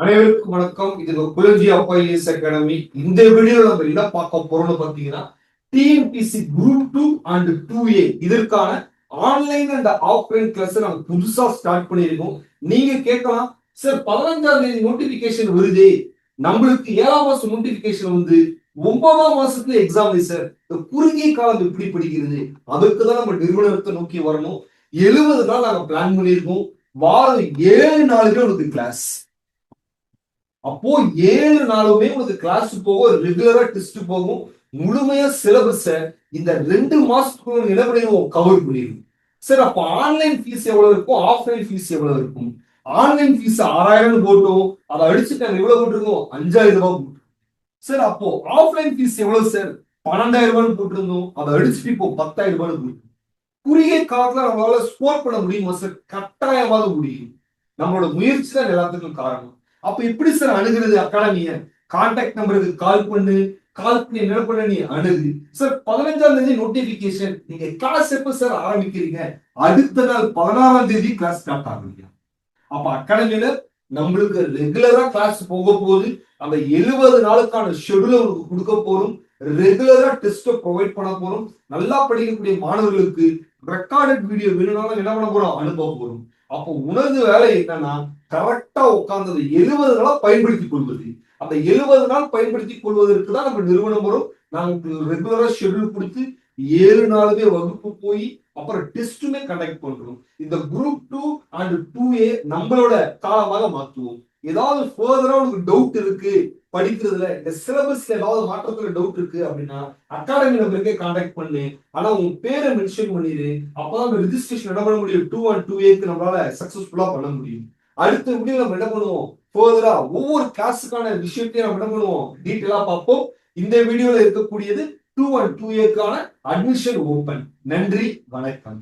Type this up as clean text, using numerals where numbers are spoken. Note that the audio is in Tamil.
அனைவருக்கும் வணக்கம். இது குலஜி அப்பாயிலிஸ் அகாடமி. இந்த வீடியோ நம்ம என்ன பார்க்க போறோம்னு பாத்தீங்கன்னா, டிஎன்பிசி குரூப் 2 அண்ட் 2A இதற்கான ஆன்லைன் அண்ட் ஆஃப்லைன் கிளாஸ் நம்ம புதுசா ஸ்டார்ட் பண்ணியிருக்கோம். நீங்க கேட்கலாம், சார் 15ஆம் தேதி நோட்டிபிகேஷன் வருதே, நம்மளுக்கு 7ஆம் மாசம் நோட்டிபிகேஷன் வந்து 9ஆம் மாசத்துல எக்ஸாம் சார், இந்த குறுகிய காலம் எப்படி படிக்கிறது? அதுக்கு தான் நம்ம நிறுவனத்தை நோக்கி வரணும். 70 நாள் நாங்க பிளான் பண்ணியிருக்கோம். வாரம் 7 நாளுமே உங்களுக்கு கிளாஸ். அப்போ 7 நாளுமே உங்களுக்கு கிளாஸ் போகும், ரெகுலரா டெஸ்ட் போகும். முழுமையா சிலபஸ இந்த 2 மாசத்துக்குள்ள என்ன பண்ணிடுவோம், கவர் பண்ணிடுவோம். சார் அப்ப ஆன்லைன் ஃபீஸ் எவ்வளவு இருக்கும், ஆஃப்லைன் ஃபீஸ் எவ்வளவு இருக்கும்? ஆன்லைன் ஃபீஸ் 6000 போட்டோம், அதை அடிச்சுட்டு நாங்க எவ்வளவு போட்டிருக்கோம், 5000 ரூபாய் போட்டோம். சார் அப்போ ஆஃப்லைன் ஃபீஸ் எவ்வளவு சார், 12000 ரூபாய் போட்டிருந்தோம், அதை அடிச்சுட்டு இப்போ 10000 ரூபாய் போட்டோம். குறுகிய காலத்துல நம்மளால ஸ்கோர் பண்ண முடியுமா சார்? கட்டாயமாக முடியும். நம்மளோட முயற்சி தான் எல்லாத்துக்கும் காரணம். அப்ப எப்படி சார் அணுகிறது அகாடமிய? கான்டாக்ட் நம்பருக்கு கால் பண்ணி என்ன பண்ண நீ அணுகு சார். 15ஆம் தேதி நோட்டிபிகேஷன். நீங்க கிளாஸ் எப்ப சார் ஆரம்பிக்கிறீங்க? அடுத்த நாள் 16ஆம் தேதி கிளாஸ் ஸ்டார்ட் ஆகுங்க. அப்ப அகாடமியில நம்மளுக்கு ரெகுலரா கிளாஸ் போக போகுது. அந்த 70 நாளுக்கான ஷெட்யூல் உங்களுக்கு கொடுக்க போறோம். ரெகுலரா டெஸ்ட் ப்ரொவைட் பண்ண போறோம். நல்லா படிக்கக்கூடிய மாணவர்களுக்கு ரெக்கார்டட் வீடியோ வேணும்னாலும் என்ன பண்ண போறோம், அனுப்ப போறோம். அப்போ உனது வேலை என்னன்னா, கரெக்டா உட்கார்ந்து 70 நாளா பயன்படுத்திக் கொள்வது. அந்த 70 நாள் பயன்படுத்திக் கொள்வதற்கு தான் நம்ம நிறுவனம் வரும். நாங்க ரெகுலரா ஷெட்யூல் கொடுத்து 7 நாளுமே வகுப்பு போய் அப்புறம் டெஸ்ட்டுமே கண்டக்ட் பண்றோம். இந்த குரூப் 2 அண்ட் 2A நம்மளோட காலமாக மாற்றுவோம். ஏதாவது ஃபர்தரா உங்களுக்கு டவுட் இருக்கு படிக்கிறதுல, இந்த சிலபஸ்ல ஏதாவது மாற்றத்துல டவுட் இருக்கு அப்படின்னா அகாடமி நம்பருக்கே கான்டாக்ட் பண்ணு. ஆனா உங்க பேரை மென்ஷன் பண்ணிடு. அப்பதான் ரெஜிஸ்ட்ரேஷன் என்ன பண்ண முடியும், 2 அண்ட் 2Aக்கு நம்மளால சக்சஸ்ஃபுல்லா பண்ண முடியும். அடுத்த வீடியோ நம்ம என்ன பண்ணுவோம், ஃபர்தரா ஒவ்வொரு கிளாஸுக்கான விஷயத்தையும் நம்ம என்ன பண்ணுவோம், டீட்டெயிலா பார்ப்போம். இந்த வீடியோல இருக்கக்கூடியது 2 அண்ட் 2Aக்கான அட்மிஷன் ஓபன். நன்றி, வணக்கம்.